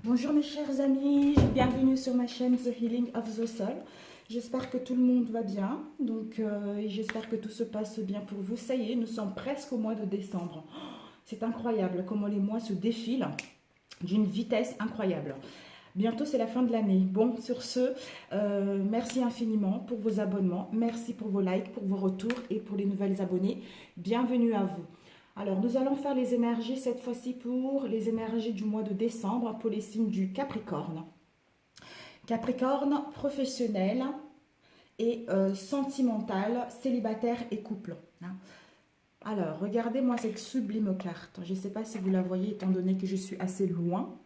Bonjour mes chers amis, bienvenue sur ma chaîne The Healing of the Soul. J'espère que tout le monde va bien, et j'espère que tout se passe bien pour vous. Ça y est, nous sommes presque au mois de décembre. C'est incroyable comment les mois se défilent d'une vitesse incroyable. Bientôt c'est la fin de l'année. Bon, sur ce, merci infiniment pour vos abonnements, merci pour vos likes, pour vos retours et pour les nouvelles abonnées. Bienvenue à vous. Alors, nous allons faire les énergies cette fois-ci pour les énergies du mois de décembre pour les signes du Capricorne. Capricorne professionnel et sentimental, célibataire et couple. Alors, regardez-moi cette sublime carte. Je ne sais pas si vous la voyez étant donné que je suis assez loin.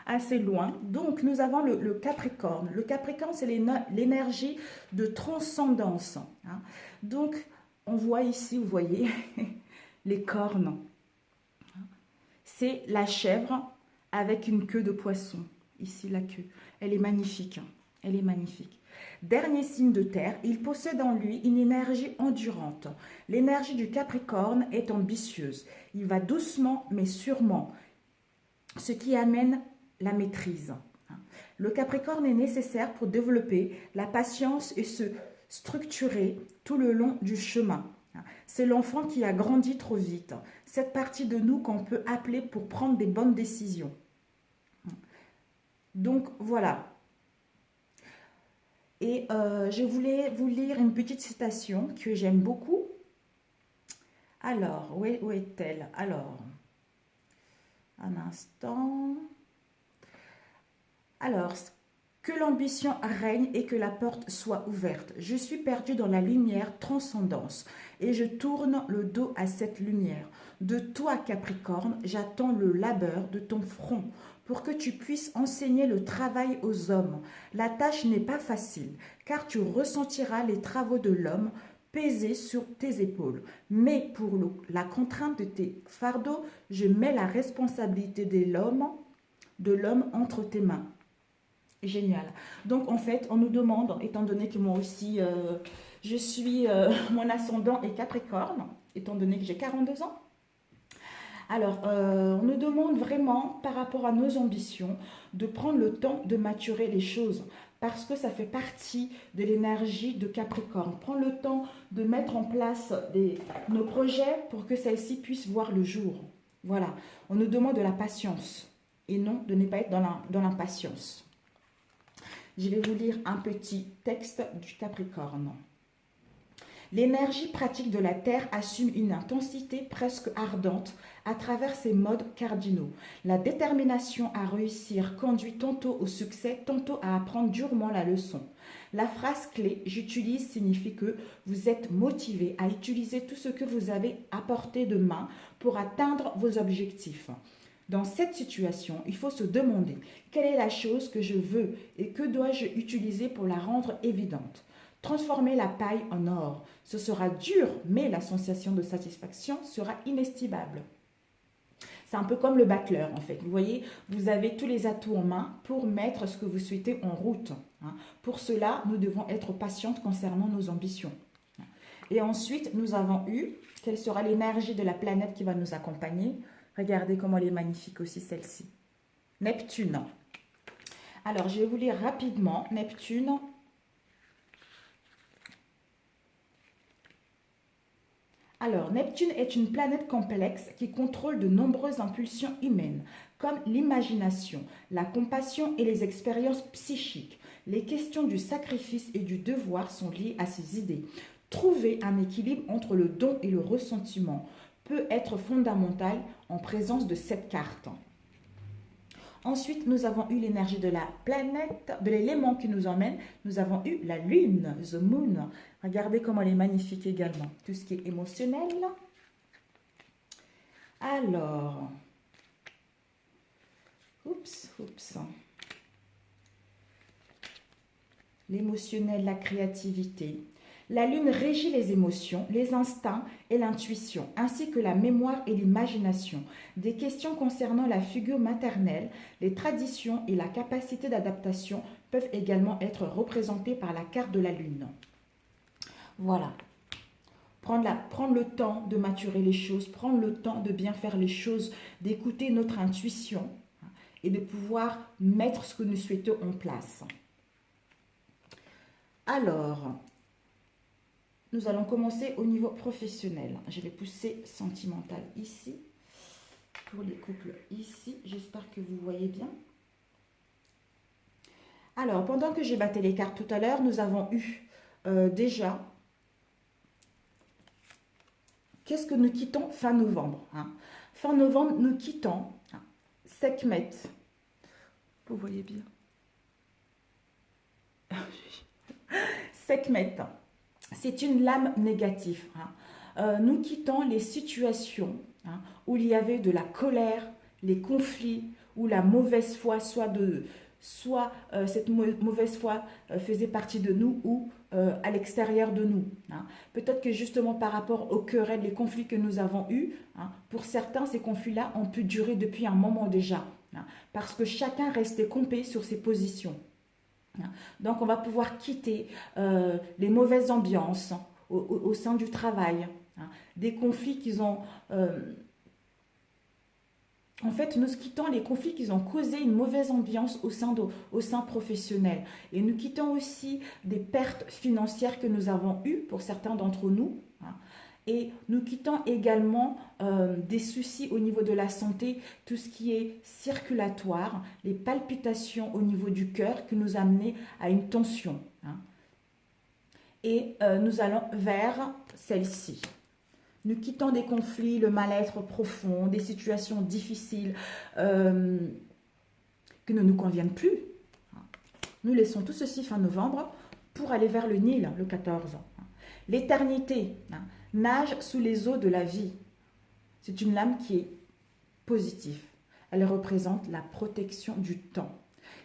Assez loin. Donc, nous avons le Capricorne. Le Capricorne, c'est l'énergie de transcendance. Donc, on voit ici, vous voyez, les cornes. C'est la chèvre avec une queue de poisson. Ici, la queue. Elle est magnifique. Elle est magnifique. Dernier signe de terre, il possède en lui une énergie endurante. L'énergie du Capricorne est ambitieuse. Il va doucement mais sûrement, ce qui amène la maîtrise. Le Capricorne est nécessaire pour développer la patience et se structurer tout le long du chemin. C'est l'enfant qui a grandi trop vite. Cette partie de nous qu'on peut appeler pour prendre des bonnes décisions. Donc voilà. Et je voulais vous lire une petite citation que j'aime beaucoup. Alors, où est-elle? Alors, un instant. Alors, que l'ambition règne et que la porte soit ouverte. Je suis perdu dans la lumière transcendance et je tourne le dos à cette lumière. De toi, Capricorne, j'attends le labeur de ton front pour que tu puisses enseigner le travail aux hommes. La tâche n'est pas facile, car tu ressentiras les travaux de l'homme peser sur tes épaules. Mais pour la contrainte de tes fardeaux, je mets la responsabilité de l'homme entre tes mains. Génial. Donc en fait, on nous demande, étant donné que moi aussi, je suis, mon ascendant est Capricorne, étant donné que j'ai 42 ans. Alors, on nous demande vraiment, par rapport à nos ambitions, de prendre le temps de maturer les choses, parce que ça fait partie de l'énergie de Capricorne. Prendre le temps de mettre en place nos projets pour que celles-ci puissent voir le jour. Voilà, on nous demande de la patience, et non de ne pas être dans l'impatience. Je vais vous lire un petit texte du Capricorne. L'énergie pratique de la Terre assume une intensité presque ardente à travers ses modes cardinaux. La détermination à réussir conduit tantôt au succès, tantôt à apprendre durement la leçon. La phrase clé « j'utilise » signifie que vous êtes motivé à utiliser tout ce que vous avez à portée de main pour atteindre vos objectifs. Dans cette situation, il faut se demander quelle est la chose que je veux et que dois-je utiliser pour la rendre évidente. Transformer la paille en or. Ce sera dur, mais la sensation de satisfaction sera inestimable. C'est un peu comme le battleur en fait. Vous voyez, vous avez tous les atouts en main pour mettre ce que vous souhaitez en route. Pour cela, nous devons être patientes concernant nos ambitions. Et ensuite, nous avons eu, quelle sera l'énergie de la planète qui va nous accompagner? Regardez comment elle est magnifique aussi celle-ci. Neptune. Alors, je vais vous lire rapidement. Neptune. Alors, Neptune est une planète complexe qui contrôle de nombreuses impulsions humaines, comme l'imagination, la compassion et les expériences psychiques. Les questions du sacrifice et du devoir sont liées à ces idées. Trouver un équilibre entre le don et le ressentiment peut être fondamental en présence de cette carte. Ensuite, nous avons eu l'énergie de la planète, de l'élément qui nous emmène. Nous avons eu la lune, the moon. Regardez comment elle est magnifique également. Tout ce qui est émotionnel. Alors, oups. L'émotionnel, la créativité. La lune régit les émotions, les instincts et l'intuition, ainsi que la mémoire et l'imagination. Des questions concernant la figure maternelle, les traditions et la capacité d'adaptation peuvent également être représentées par la carte de la lune. Voilà. Prendre le temps de maturer les choses, prendre le temps de bien faire les choses, d'écouter notre intuition et de pouvoir mettre ce que nous souhaitons en place. Alors, nous allons commencer au niveau professionnel. Je vais pousser sentimental ici. Pour les couples ici, j'espère que vous voyez bien. Alors, pendant que j'ai battu les cartes tout à l'heure, nous avons eu déjà, qu'est-ce que nous quittons fin novembre, hein? Fin novembre, nous quittons Sekhmet. Vous voyez bien. Sekhmet, c'est une lame négative, hein. Nous quittons les situations, hein, où il y avait de la colère, les conflits, où la mauvaise foi, soit cette mauvaise foi faisait partie de nous ou à l'extérieur de nous, hein. Peut-être que justement par rapport aux querelles, les conflits que nous avons eus, hein, pour certains, ces conflits-là ont pu durer depuis un moment déjà, hein, parce que chacun restait campé sur ses positions. Donc, on va pouvoir quitter les mauvaises ambiances au sein du travail, hein, des conflits qu'ils ont... en fait, nous quittons les conflits qui ont causé une mauvaise ambiance au sein professionnel. Et nous quittons aussi des pertes financières que nous avons eues pour certains d'entre nous, hein. Et nous quittons également des soucis au niveau de la santé, tout ce qui est circulatoire, les palpitations au niveau du cœur qui nous amenaient à une tension, hein. Et nous allons vers celle-ci. Nous quittons des conflits, le mal-être profond, des situations difficiles qui ne nous conviennent plus. Nous laissons tout ceci fin novembre pour aller vers le Nil, le 14. L'éternité nage sous les eaux de la vie. C'est une lame qui est positive. Elle représente la protection du temps.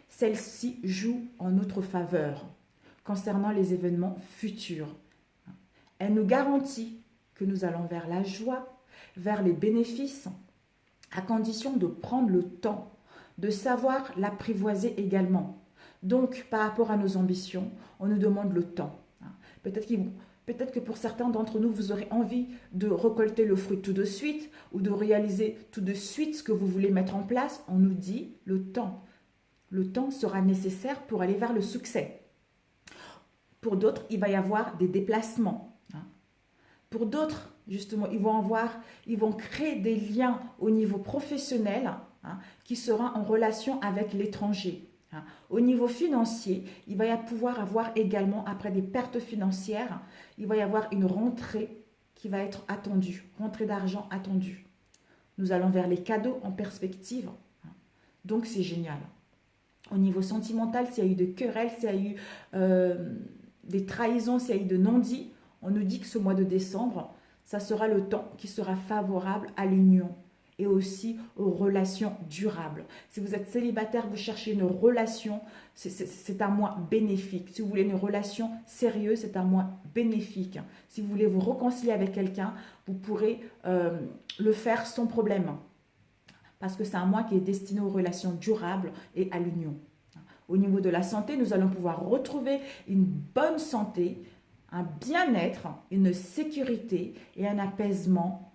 Celle-ci joue en notre faveur concernant les événements futurs. Elle nous garantit que nous allons vers la joie, vers les bénéfices, à condition de prendre le temps, de savoir l'apprivoiser également. Donc, par rapport à nos ambitions, on nous demande le temps. Peut-être que pour certains d'entre nous, vous aurez envie de récolter le fruit tout de suite ou de réaliser tout de suite ce que vous voulez mettre en place. On nous dit le temps. Le temps sera nécessaire pour aller vers le succès. Pour d'autres, il va y avoir des déplacements. Pour d'autres, justement, ils vont créer des liens au niveau professionnel, hein, qui sera en relation avec l'étranger. Hein. Au niveau financier, il va y pouvoir avoir également, après des pertes financières, il va y avoir une rentrée qui va être attendue, rentrée d'argent attendue. Nous allons vers les cadeaux en perspective. Hein. Donc, c'est génial. Au niveau sentimental, s'il y a eu des querelles, s'il y a eu des trahisons, s'il y a eu de non-dits, on nous dit que ce mois de décembre, ça sera le temps qui sera favorable à l'union et aussi aux relations durables. Si vous êtes célibataire, vous cherchez une relation, c'est un mois bénéfique. Si vous voulez une relation sérieuse, c'est un mois bénéfique. Si vous voulez vous réconcilier avec quelqu'un, vous pourrez le faire sans problème. Parce que c'est un mois qui est destiné aux relations durables et à l'union. Au niveau de la santé, nous allons pouvoir retrouver une bonne santé, un bien-être, une sécurité et un apaisement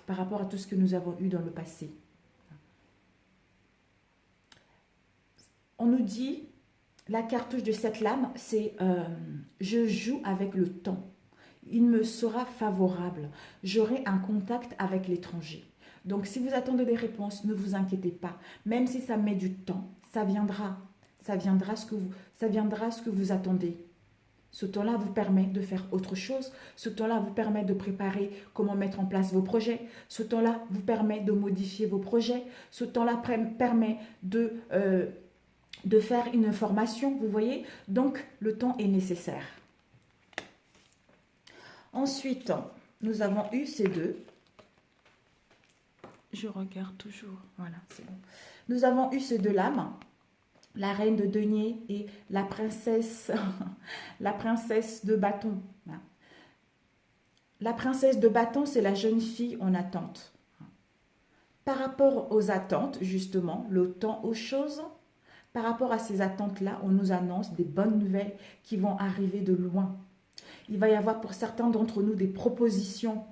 par rapport à tout ce que nous avons eu dans le passé. On nous dit, la cartouche de cette lame, c'est je joue avec le temps. Il me sera favorable. J'aurai un contact avec l'étranger. Donc, si vous attendez des réponses, ne vous inquiétez pas. Même si ça met du temps, ça viendra. Ça viendra ce que vous attendez. Ce temps-là vous permet de faire autre chose. Ce temps-là vous permet de préparer comment mettre en place vos projets. Ce temps-là vous permet de modifier vos projets. Ce temps-là permet de faire une formation, vous voyez. Donc, le temps est nécessaire. Ensuite, nous avons eu ces deux. Je regarde toujours. Voilà, c'est bon. Nous avons eu ces deux lames. La reine de denier et la princesse de bâton. La princesse de bâton, c'est la jeune fille en attente. Par rapport aux attentes, justement, le temps aux choses, par rapport à ces attentes-là, on nous annonce des bonnes nouvelles qui vont arriver de loin. Il va y avoir pour certains d'entre nous des propositions.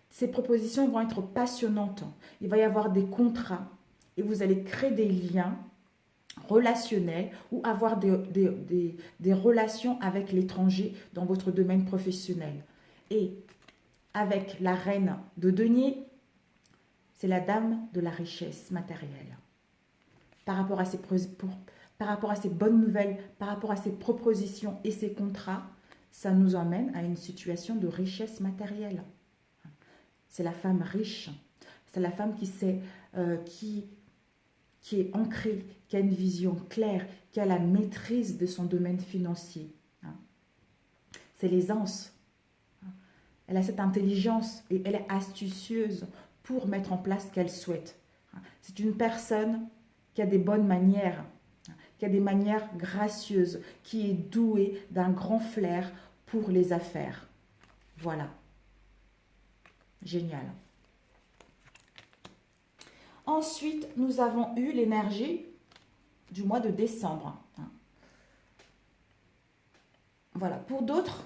Ces propositions vont être passionnantes. Il va y avoir des contrats. et vous allez créer des liens relationnels ou avoir des relations avec l'étranger dans votre domaine professionnel. Et avec la reine de denier, c'est la dame de la richesse matérielle. Par rapport à ces bonnes nouvelles, par rapport à ces propositions et ces contrats, ça nous emmène à une situation de richesse matérielle. C'est la femme riche, c'est la femme qui est ancrée, qui a une vision claire, qui a la maîtrise de son domaine financier. C'est l'aisance. Elle a cette intelligence et elle est astucieuse pour mettre en place ce qu'elle souhaite. C'est une personne qui a des bonnes manières, qui a des manières gracieuses, qui est douée d'un grand flair pour les affaires. Voilà. Génial. Ensuite, nous avons eu l'énergie du mois de décembre. Voilà. Pour d'autres,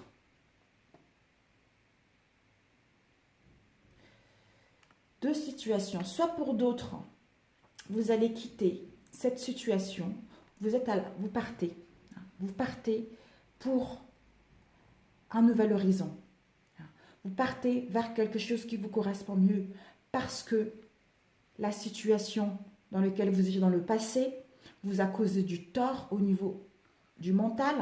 deux situations. Soit pour d'autres, vous allez quitter cette situation, vous partez. Vous partez pour un nouvel horizon. Vous partez vers quelque chose qui vous correspond mieux parce que la situation dans laquelle vous étiez dans le passé vous a causé du tort au niveau du mental,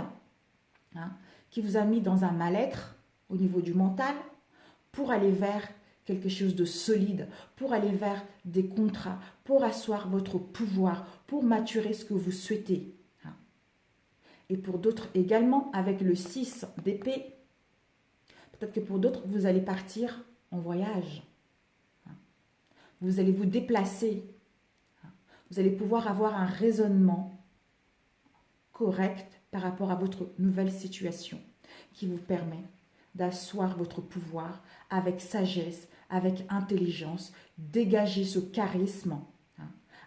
qui vous a mis dans un mal-être au niveau du mental pour aller vers quelque chose de solide, pour aller vers des contrats, pour asseoir votre pouvoir, pour maturer ce que vous souhaitez. Et pour d'autres également, avec le 6 d'épée, peut-être que pour d'autres, vous allez partir en voyage. Vous allez vous déplacer. Vous allez pouvoir avoir un raisonnement correct par rapport à votre nouvelle situation qui vous permet d'asseoir votre pouvoir avec sagesse, avec intelligence, dégager ce charisme,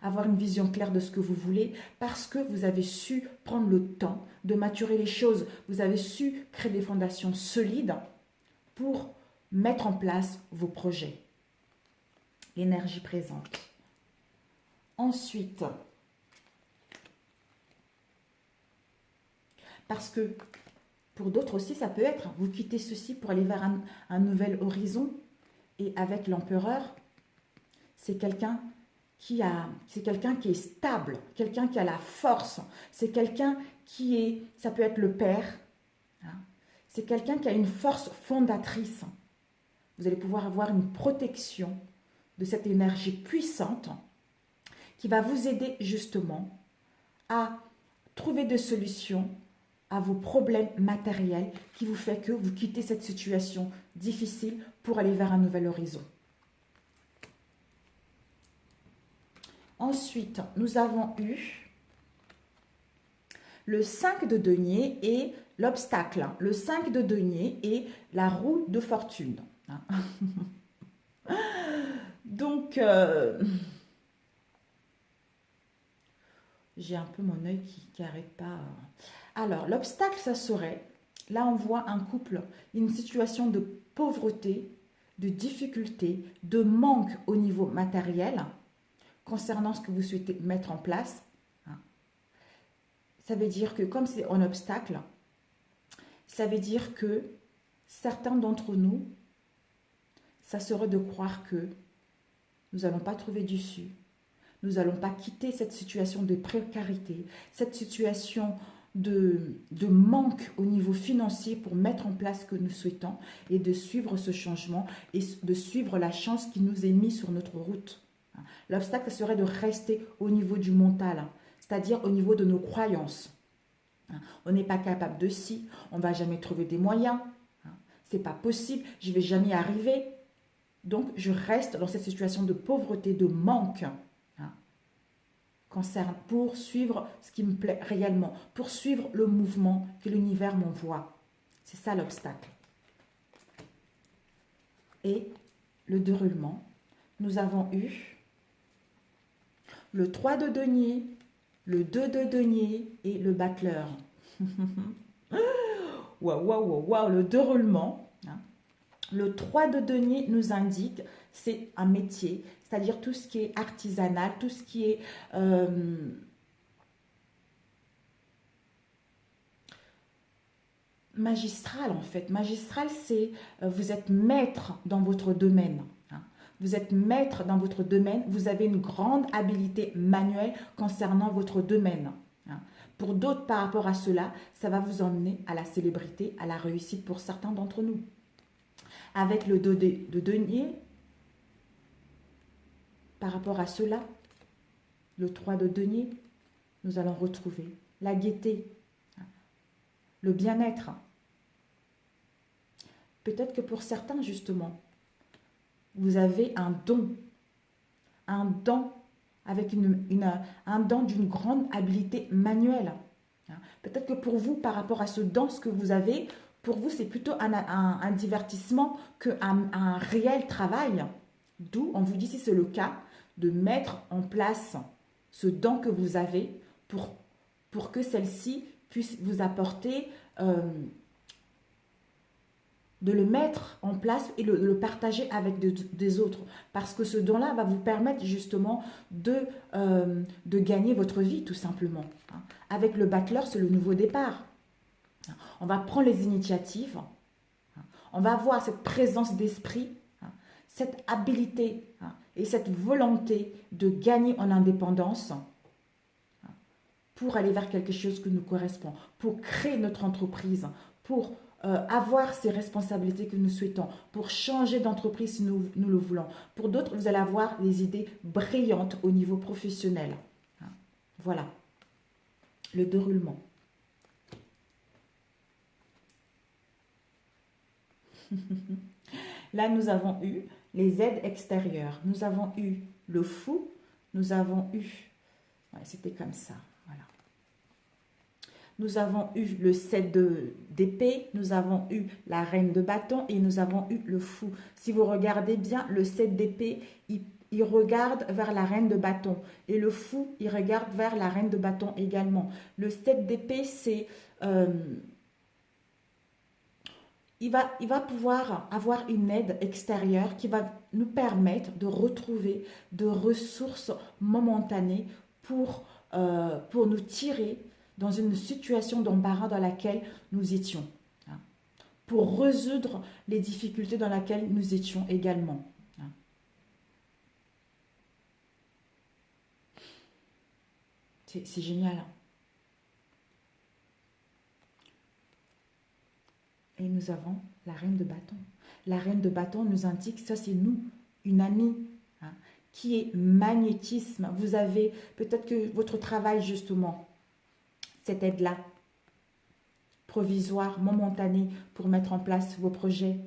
avoir une vision claire de ce que vous voulez parce que vous avez su prendre le temps de maturer les choses. Vous avez su créer des fondations solides pour mettre en place vos projets. L'énergie présente. Ensuite, parce que pour d'autres aussi, ça peut être, vous quittez ceci pour aller vers un nouvel horizon. Et avec l'empereur, c'est quelqu'un qui est stable, quelqu'un qui a la force. C'est quelqu'un ça peut être le père. C'est quelqu'un qui a une force fondatrice. Vous allez pouvoir avoir une protection de cette énergie puissante qui va vous aider justement à trouver des solutions à vos problèmes matériels qui vous fait que vous quittez cette situation difficile pour aller vers un nouvel horizon. Ensuite, nous avons eu le 5 de denier et l'obstacle. Le 5 de denier et la roue de fortune. Donc, j'ai un peu mon œil qui n'arrête pas. Alors, l'obstacle, ça serait, là on voit un couple, une situation de pauvreté, de difficulté, de manque au niveau matériel concernant ce que vous souhaitez mettre en place. Ça veut dire que comme c'est un obstacle, ça veut dire que certains d'entre nous, ça serait de croire que nous n'allons pas trouver d'issue. Nous n'allons pas quitter cette situation de précarité, cette situation de manque au niveau financier pour mettre en place ce que nous souhaitons et de suivre ce changement et de suivre la chance qui nous est mise sur notre route. L'obstacle serait de rester au niveau du mental, c'est-à-dire au niveau de nos croyances. On n'est pas capable de ci, on ne va jamais trouver des moyens, c'est pas possible, je ne vais jamais y arriver. Donc, je reste dans cette situation de pauvreté, de manque, pour suivre ce qui me plaît réellement, pour suivre le mouvement que l'univers m'envoie. C'est ça l'obstacle. Et le déroulement, nous avons eu le 3 de denier, le 2 de denier et le battleur. Waouh, waouh, waouh, le déroulement. Le 3 de denier nous indique c'est un métier, c'est-à-dire tout ce qui est artisanal, tout ce qui est magistral en fait. Magistral, c'est vous êtes maître dans votre domaine. Hein. Vous êtes maître dans votre domaine, vous avez une grande habileté manuelle concernant votre domaine. Hein. Pour d'autres, par rapport à cela, ça va vous emmener à la célébrité, à la réussite pour certains d'entre nous. Avec le dos de denier, par rapport à cela, le 3 de denier, nous allons retrouver la gaieté, le bien-être. Peut-être que pour certains, justement, vous avez un don avec un don d'une grande habileté manuelle. Peut-être que pour vous, par rapport à ce don que vous avez, pour vous, c'est plutôt un divertissement qu'un réel travail. D'où, on vous dit, si c'est le cas, de mettre en place ce don que vous avez pour que celle-ci puisse vous apporter, de le mettre en place et le partager avec des autres. Parce que ce don-là va vous permettre justement de gagner votre vie, tout simplement. Avec le battleur, c'est le nouveau départ. On va prendre les initiatives. On va avoir cette présence d'esprit, cette habilité et cette volonté de gagner en indépendance pour aller vers quelque chose qui nous correspond, pour créer notre entreprise, pour avoir ces responsabilités que nous souhaitons, pour changer d'entreprise si nous le voulons. Pour d'autres, vous allez avoir des idées brillantes au niveau professionnel. Voilà, le déroulement. Là, nous avons eu les aides extérieures. Nous avons eu le fou. Nous avons eu... Ouais, c'était comme ça. Voilà. Nous avons eu le 7 d'épée. Nous avons eu la reine de bâton. Et nous avons eu le fou. Si vous regardez bien, le 7 d'épée, il regarde vers la reine de bâton. Et le fou, il regarde vers la reine de bâton également. Le 7 d'épée, c'est... Il va pouvoir avoir une aide extérieure qui va nous permettre de retrouver de ressources momentanées pour nous tirer dans une situation d'embarras dans laquelle nous étions, pour résoudre les difficultés dans lesquelles nous étions également. C'est génial. Et nous avons la reine de bâton. La reine de bâton nous indique, ça c'est nous, une amie, qui est magnétisme. Vous avez peut-être que votre travail justement, cette aide-là, provisoire, momentanée, pour mettre en place vos projets.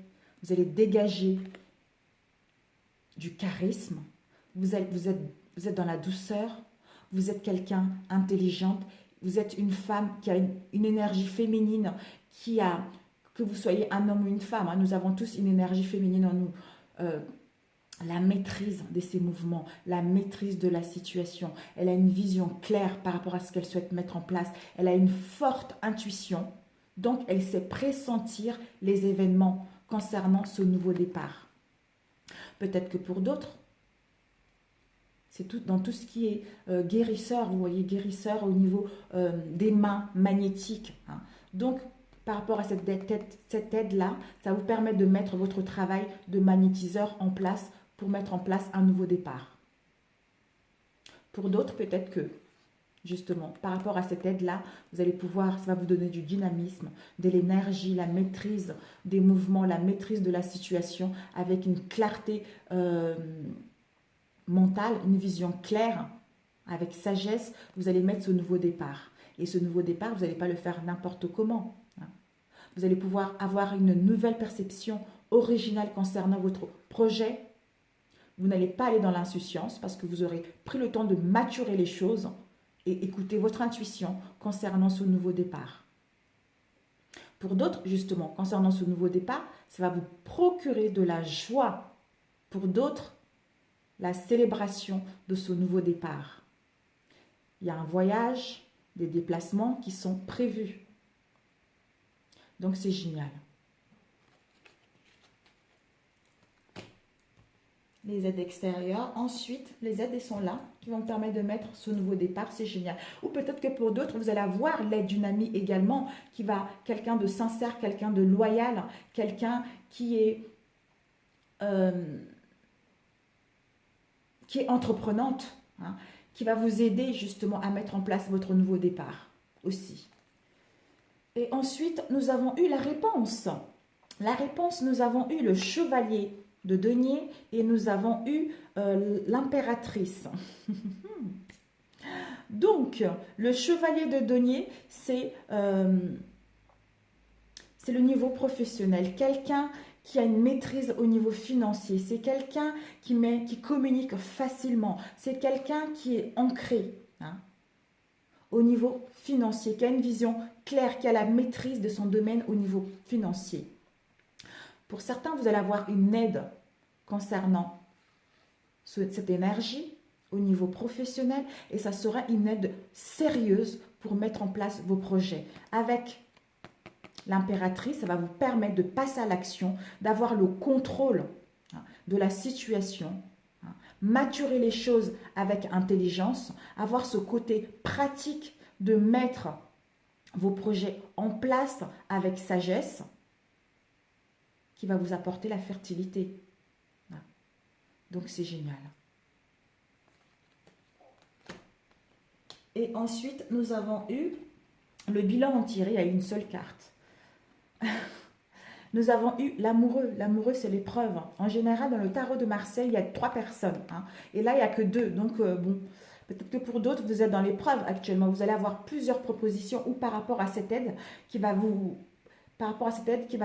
Vous allez dégager du charisme. Vous êtes dans la douceur. Vous êtes quelqu'un intelligente. Vous êtes une femme qui a une énergie féminine qui a... Que vous soyez un homme ou une femme, nous avons tous une énergie féminine en nous. La maîtrise de ses mouvements, la maîtrise de la situation. Elle a une vision claire par rapport à ce qu'elle souhaite mettre en place. Elle a une forte intuition. Donc, elle sait pressentir les événements concernant ce nouveau départ. Peut-être que pour d'autres, c'est dans tout ce qui est guérisseur. Vous voyez, guérisseur au niveau des mains magnétiques. Donc, par rapport à cette aide-là, ça vous permet de mettre votre travail de magnétiseur en place pour mettre en place un nouveau départ. Pour d'autres, peut-être que, justement, par rapport à cette aide-là, vous allez pouvoir, ça va vous donner du dynamisme, de l'énergie, la maîtrise des mouvements, la maîtrise de la situation, avec une clarté mentale, une vision claire, avec sagesse, vous allez mettre ce nouveau départ. Et ce nouveau départ, vous n'allez pas le faire n'importe comment. Vous allez pouvoir avoir une nouvelle perception originale concernant votre projet. Vous n'allez pas aller dans l'insouciance parce que vous aurez pris le temps de maturer les choses et écouter votre intuition concernant ce nouveau départ. Pour d'autres, justement, concernant ce nouveau départ, ça va vous procurer de la joie. Pour d'autres, la célébration de ce nouveau départ. Il y a un voyage, des déplacements qui sont prévus. Donc, c'est génial. les aides extérieures. Ensuite, les aides, elles sont là, qui vont permettre de mettre ce nouveau départ. C'est génial. Ou peut-être que pour d'autres, vous allez avoir l'aide d'une amie également, quelqu'un de sincère, quelqu'un de loyal, quelqu'un euh, qui est entreprenante, hein, qui va vous aider justement à mettre en place votre nouveau départ aussi. Et ensuite, nous avons eu la réponse. La réponse, nous avons eu le chevalier de denier et nous avons eu l'impératrice. Donc, le chevalier de denier, c'est le niveau professionnel. Quelqu'un qui a une maîtrise au niveau financier. C'est quelqu'un qui communique facilement. C'est quelqu'un qui est ancré, hein, au niveau financier, qui a une vision claire, qui a la maîtrise de son domaine au niveau financier. Pour certains, vous allez avoir une aide concernant cette énergie au niveau professionnel et ça sera une aide sérieuse pour mettre en place vos projets. Avec l'impératrice, ça va vous permettre de passer à l'action, d'avoir le contrôle, hein, de la situation, hein, maturer les choses avec intelligence, avoir ce côté pratique de mettre vos projets en place avec sagesse, qui va vous apporter la fertilité. Donc c'est génial. Et ensuite, nous avons eu le bilan en tiré à une seule carte. Nous avons eu l'amoureux. L'amoureux, c'est l'épreuve. En général, dans le tarot de Marseille, il y a 3 personnes. Hein, et là, il n'y a que 2. Donc, bon, peut-être que pour d'autres, vous êtes dans l'épreuve actuellement. Vous allez avoir plusieurs propositions ou par rapport à cette aide qui va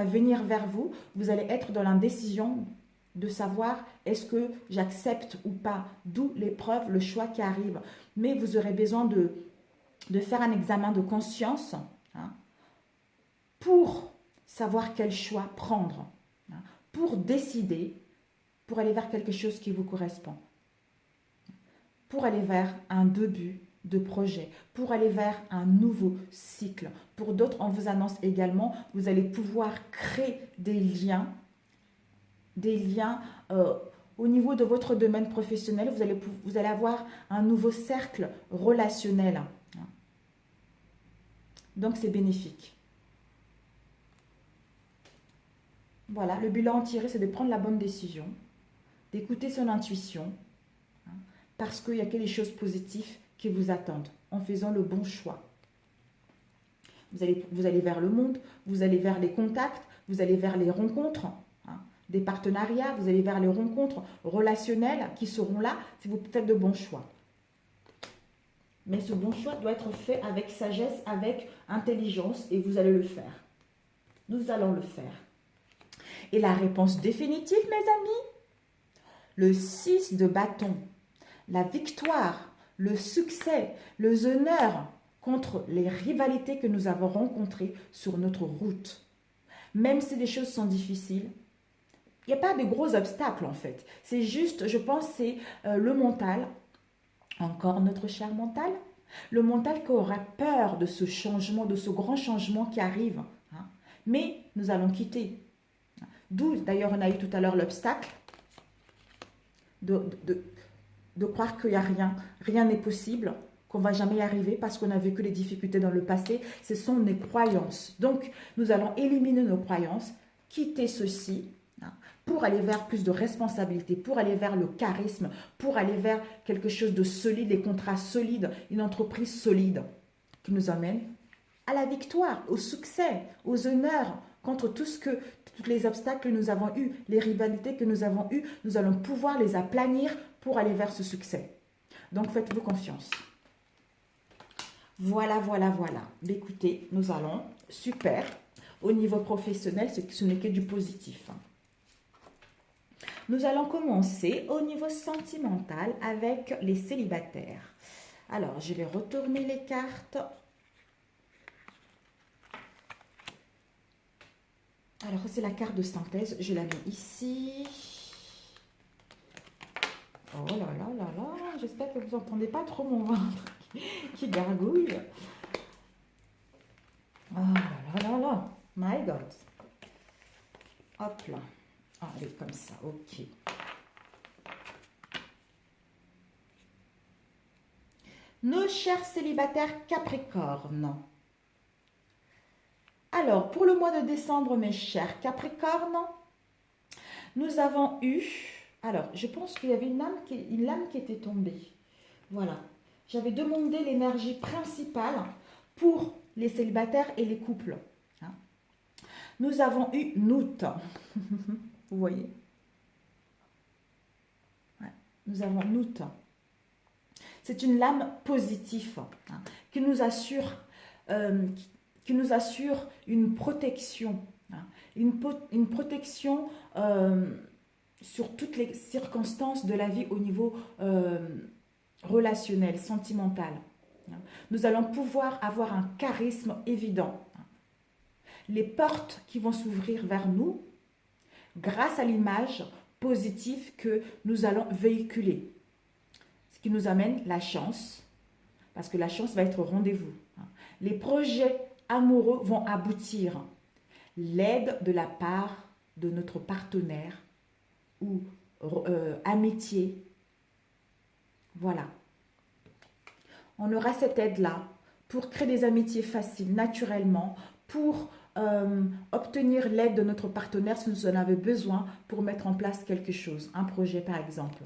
venir vers vous, vous allez être dans l'indécision de savoir est-ce que j'accepte ou pas, d'où l'épreuve, le choix qui arrive. Mais vous aurez besoin de faire un examen de conscience, hein, pour savoir quel choix prendre, hein, pour décider, pour aller vers quelque chose qui vous correspond, pour aller vers un début de projet, pour aller vers un nouveau cycle. Pour d'autres, on vous annonce également, vous allez pouvoir créer des liens au niveau de votre domaine professionnel. Vous allez avoir un nouveau cercle relationnel. Donc, c'est bénéfique. Voilà, le bilan tiré, c'est de prendre la bonne décision, d'écouter son intuition, hein, parce qu'il y a que des choses positives qui vous attendent en faisant le bon choix. Vous allez vers le monde, vous allez vers les contacts, vous allez vers les rencontres, hein, des partenariats, vous allez vers les rencontres relationnelles qui seront là si vous faites de bons choix. Mais ce bon choix doit être fait avec sagesse, avec intelligence et vous allez le faire. Nous allons le faire. Et la réponse définitive, mes amis, le 6 de bâton, la victoire, le succès, le honneur contre les rivalités que nous avons rencontrées sur notre route. Même si les choses sont difficiles, il n'y a pas de gros obstacles en fait. C'est juste, je pense, c'est le mental, encore notre cher mental, le mental qui aura peur de ce changement, de ce grand changement qui arrive. Hein. Mais nous allons quitter. D'où, d'ailleurs, on a eu tout à l'heure l'obstacle de croire qu'il n'y a rien n'est possible, qu'on ne va jamais y arriver parce qu'on a vécu les difficultés dans le passé. Ce sont nos croyances. Donc, nous allons éliminer nos croyances, quitter ceci, hein, pour aller vers plus de responsabilité, pour aller vers le charisme, pour aller vers quelque chose de solide, des contrats solides, une entreprise solide qui nous amène à la victoire, au succès, aux honneurs, contre tous les obstacles que nous avons eus, les rivalités que nous avons eues, nous allons pouvoir les aplanir pour aller vers ce succès. Donc, faites-vous confiance. Voilà, voilà, voilà. Écoutez, nous allons, super, au niveau professionnel, ce n'est que du positif. Nous allons commencer au niveau sentimental avec les célibataires. Alors, je vais retourner les cartes. Alors, c'est la carte de synthèse. Je la mets ici. Oh là là là là. J'espère que vous n'entendez pas trop mon ventre qui gargouille. Oh là là là là. My God. Hop là. Allez, comme ça. Ok. Nos chers célibataires Capricorne. Alors, pour le mois de décembre, mes chers Capricornes, nous avons eu... Alors, je pense qu'il y avait une lame qui était tombée. Voilà. J'avais demandé l'énergie principale pour les célibataires et les couples. Hein. Nous avons eu Nout. Vous voyez? Ouais. Nous avons Nout. C'est une lame positive hein, qui nous assure une protection. Hein, une protection sur toutes les circonstances de la vie au niveau relationnel, sentimental. Nous allons pouvoir avoir un charisme évident. Les portes qui vont s'ouvrir vers nous grâce à l'image positive que nous allons véhiculer. Ce qui nous amène la chance, parce que la chance va être au rendez-vous. Les projets amoureux vont aboutir. L'aide de la part de notre partenaire ou amitié. Voilà. On aura cette aide-là pour créer des amitiés faciles, naturellement, pour obtenir l'aide de notre partenaire si nous en avons besoin pour mettre en place quelque chose, un projet par exemple.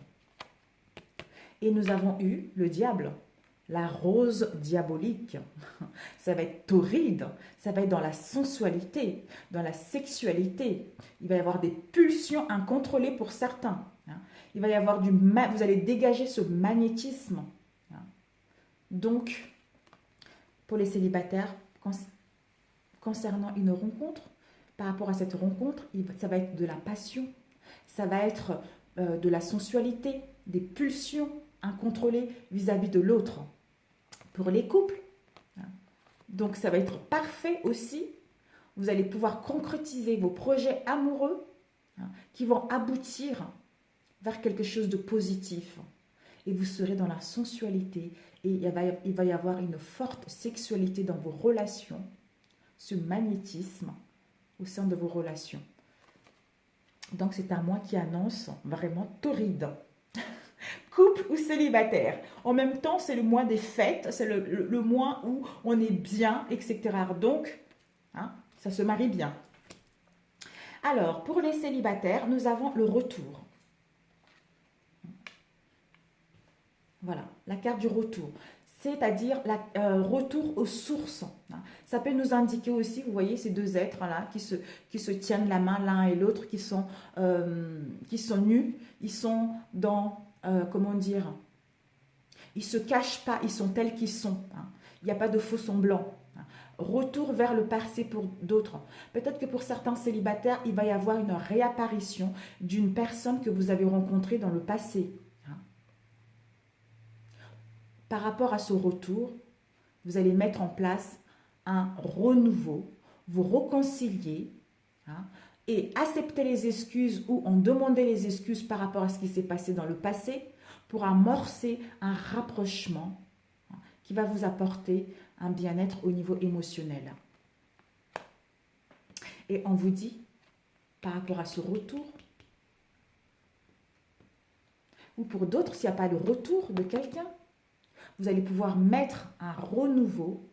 Et nous avons eu le diable, la rose diabolique. Ça va être torride, ça va être dans la sensualité, dans la sexualité. Il va y avoir des pulsions incontrôlées pour certains. Il va y avoir vous allez dégager ce magnétisme. Donc, pour les célibataires, concernant une rencontre, par rapport à cette rencontre, ça va être de la passion, ça va être de la sensualité, des pulsions incontrôlées vis-à-vis de l'autre. Pour les couples, donc ça va être parfait aussi. Vous allez pouvoir concrétiser vos projets amoureux qui vont aboutir vers quelque chose de positif. Et vous serez dans la sensualité et il va y avoir une forte sexualité dans vos relations, ce magnétisme au sein de vos relations. Donc c'est un mois qui annonce vraiment torride. Couple ou célibataire. En même temps, c'est le mois des fêtes, c'est le mois où on est bien, etc. Donc, ça se marie bien. Alors, pour les célibataires, nous avons le retour. Voilà, la carte du retour. C'est-à-dire retour aux sources. Ça peut nous indiquer aussi, vous voyez, ces deux êtres-là qui se tiennent la main l'un et l'autre, qui sont nus, ils sont dans, comment dire, ils ne se cachent pas, ils sont tels qu'ils sont. Il n'y a pas de faux semblants. Retour vers le passé pour d'autres. Peut-être que pour certains célibataires, il va y avoir une réapparition d'une personne que vous avez rencontrée dans le passé. Par rapport à ce retour, vous allez mettre en place un renouveau, vous réconcilier et accepter les excuses ou en demander les excuses par rapport à ce qui s'est passé dans le passé pour amorcer un rapprochement qui va vous apporter un bien-être au niveau émotionnel. Et on vous dit, par rapport à ce retour, ou pour d'autres, s'il n'y a pas de retour de quelqu'un, vous allez pouvoir mettre un renouveau,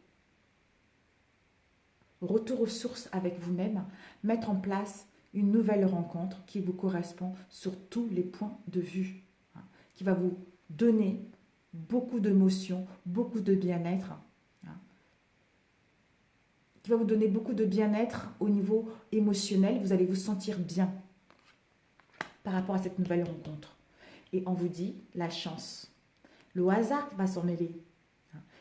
retour aux sources avec vous-même, mettre en place une nouvelle rencontre qui vous correspond sur tous les points de vue, qui va vous donner beaucoup d'émotions, beaucoup de bien-être, qui va vous donner beaucoup de bien-être au niveau émotionnel. Vous allez vous sentir bien par rapport à cette nouvelle rencontre. Et on vous dit la chance. Le hasard va s'en mêler.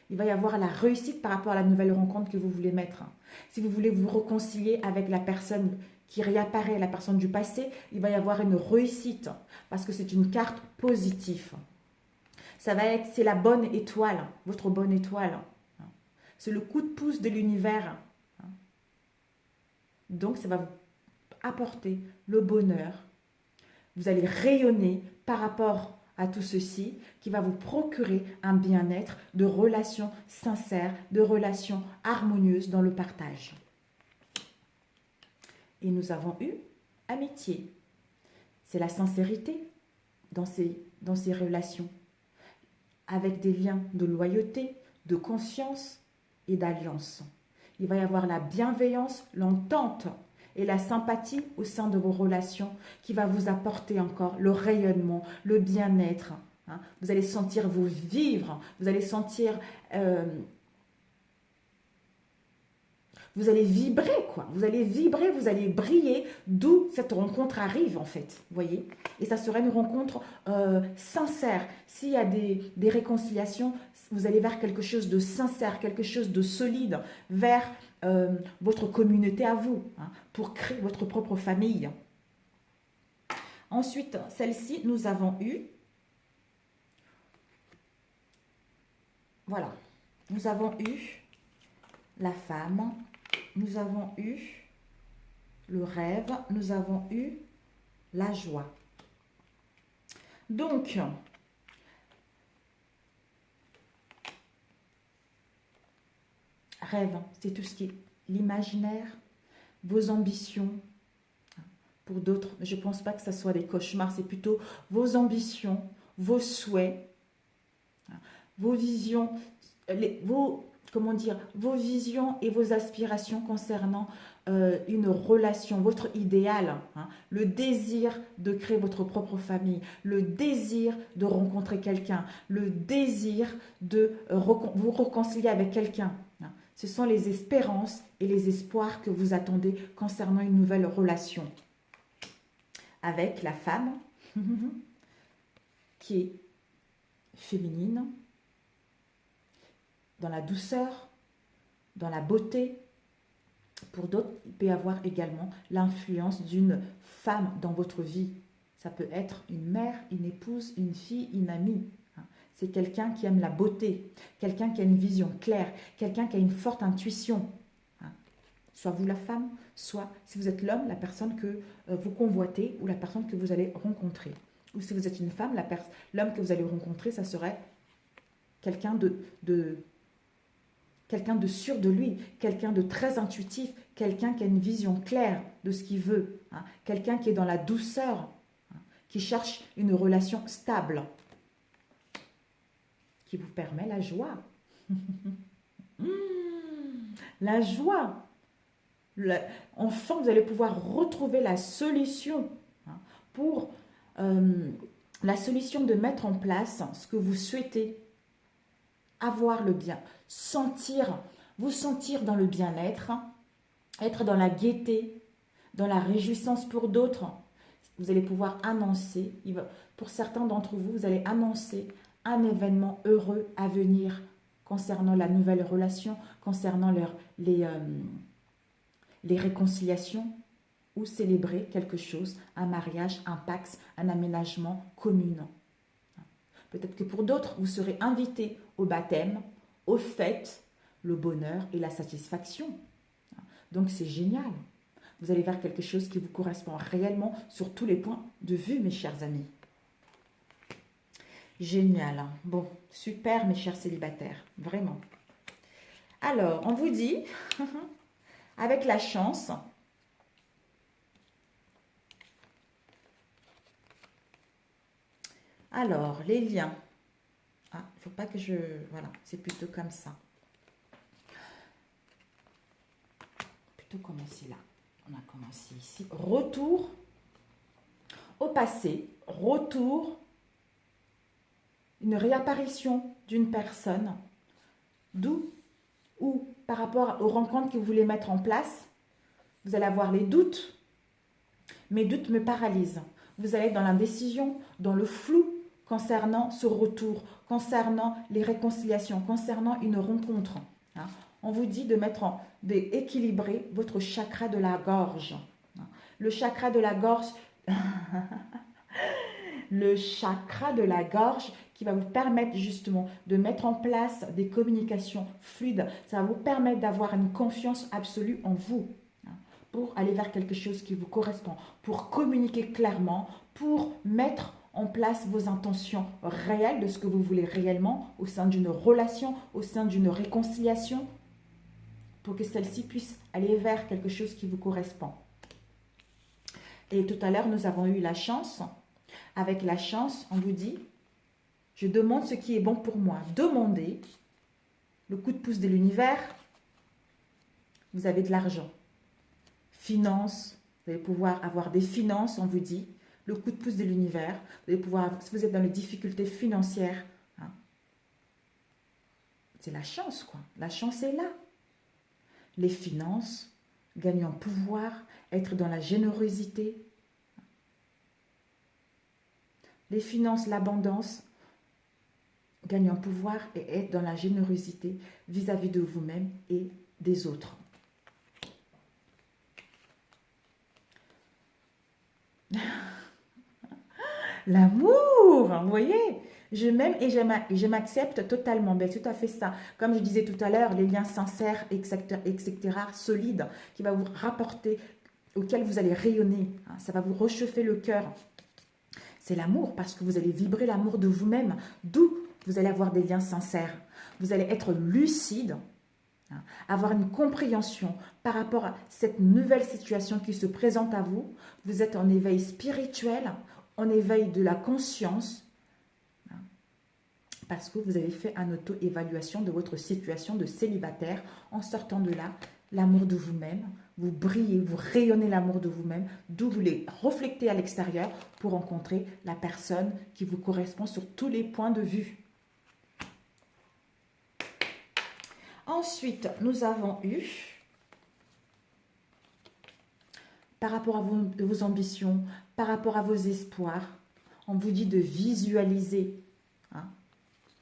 Il va y avoir la réussite par rapport à la nouvelle rencontre que vous voulez mettre. Si vous voulez vous réconcilier avec la personne qui réapparaît, la personne du passé, il va y avoir une réussite parce que c'est une carte positive. C'est la bonne étoile, votre bonne étoile. C'est le coup de pouce de l'univers. Donc, ça va vous apporter le bonheur. Vous allez rayonner par rapport à tout ceci qui va vous procurer un bien-être, de relations sincères, de relations harmonieuses dans le partage. Et nous avons eu amitié. C'est la sincérité dans ces relations. avec des liens de loyauté, de confiance et d'alliance. Il va y avoir la bienveillance, l'entente et la sympathie au sein de vos relations qui va vous apporter encore le rayonnement, le bien-être. Hein. Vous allez sentir vous vivre, vous allez sentir... vous allez vibrer, quoi. Vous allez vibrer, vous allez briller, d'où cette rencontre arrive, en fait. Vous voyez? Et ça sera une rencontre sincère. S'il y a des réconciliations, vous allez vers quelque chose de sincère, quelque chose de solide, vers votre communauté à vous, hein, pour créer votre propre famille. Ensuite, celle-ci, nous avons eu... Voilà. Nous avons eu la femme... Nous avons eu le rêve, nous avons eu la joie. Donc, rêve, c'est tout ce qui est l'imaginaire, vos ambitions. Pour d'autres, je ne pense pas que ce soit des cauchemars, c'est plutôt vos ambitions, vos souhaits, vos visions, comment dire, vos visions et vos aspirations concernant une relation, votre idéal, hein, le désir de créer votre propre famille, le désir de rencontrer quelqu'un, le désir de vous réconcilier avec quelqu'un. Hein. Ce sont les espérances et les espoirs que vous attendez concernant une nouvelle relation. Avec la femme qui est féminine, dans la douceur, dans la beauté. Pour d'autres, il peut y avoir également l'influence d'une femme dans votre vie. Ça peut être une mère, une épouse, une fille, une amie. C'est quelqu'un qui aime la beauté, quelqu'un qui a une vision claire, quelqu'un qui a une forte intuition. Soit vous la femme, soit si vous êtes l'homme, la personne que vous convoitez ou la personne que vous allez rencontrer. Ou si vous êtes une femme, l'homme que vous allez rencontrer, ça serait quelqu'un quelqu'un de sûr de lui, quelqu'un de très intuitif, quelqu'un qui a une vision claire de ce qu'il veut, hein, quelqu'un qui est dans la douceur, hein, qui cherche une relation stable, qui vous permet la joie. La joie. Enfin, vous allez pouvoir retrouver la solution, hein, pour la solution de mettre en place ce que vous souhaitez. Avoir le bien, vous sentir dans le bien-être, être dans la gaieté, dans la réjouissance pour d'autres. Vous allez pouvoir annoncer, pour certains d'entre vous, vous allez annoncer un événement heureux à venir concernant la nouvelle relation, concernant les réconciliations, ou célébrer quelque chose, un mariage, un pax, un aménagement commun. Peut-être que pour d'autres, vous serez invité au baptême, aux fêtes, le bonheur et la satisfaction. Donc c'est génial. Vous allez vers quelque chose qui vous correspond réellement sur tous les points de vue, mes chers amis. Génial. Bon, super, mes chers célibataires. Vraiment. Alors, on vous dit, avec la chance... Alors, les liens. Ah, il ne faut pas que je... Voilà, c'est plutôt comme ça. Plutôt commencer là. On a commencé ici. Retour au passé. Retour. Une réapparition d'une personne. D'où ou par rapport aux rencontres que vous voulez mettre en place, vous allez avoir les doutes. Mes doutes me paralysent. Vous allez être dans l'indécision, dans le flou, concernant ce retour, concernant les réconciliations, concernant une rencontre. Hein. On vous dit de d'équilibrer votre chakra de la gorge. Le chakra de la gorge, le chakra de la gorge qui va vous permettre justement de mettre en place des communications fluides. Ça va vous permettre d'avoir une confiance absolue en vous, hein, pour aller vers quelque chose qui vous correspond, pour communiquer clairement, pour mettre en place vos intentions réelles de ce que vous voulez réellement au sein d'une relation, au sein d'une réconciliation, pour que celle-ci puisse aller vers quelque chose qui vous correspond. Et tout à l'heure, nous avons eu la chance. Avec la chance, on vous dit, Je demande ce qui est bon pour moi. Demandez. Le coup de pouce de l'univers. Vous avez de l'argent. Finances. Vous allez pouvoir avoir des finances, on vous dit. Le coup de pouce de l'univers. Vous allez pouvoir, si vous êtes dans les difficultés financières, hein, c'est la chance, quoi. La chance est là. Les finances, gagner en pouvoir, être dans la générosité. Les finances, l'abondance, gagner en pouvoir et être dans la générosité vis-à-vis de vous-même et des autres. L'amour, vous voyez, je m'aime et je m'accepte totalement. Ben, tout à fait ça. Comme je disais tout à l'heure, les liens sincères, etc., solides, qui va vous rapporter, auxquels vous allez rayonner. Hein, ça va vous réchauffer le cœur. C'est l'amour, parce que vous allez vibrer l'amour de vous-même, d'où vous allez avoir des liens sincères. Vous allez être lucide, hein, avoir une compréhension par rapport à cette nouvelle situation qui se présente à vous. Vous êtes en éveil spirituel, en éveil de la conscience, hein, parce que vous avez fait une auto-évaluation de votre situation de célibataire. En sortant de là, l'amour de vous-même, vous brillez, vous rayonnez l'amour de vous-même, d'où vous les reflétez à l'extérieur pour rencontrer la personne qui vous correspond sur tous les points de vue. Ensuite, nous avons eu, par rapport à vos ambitions, par rapport à vos espoirs, on vous dit de visualiser, hein,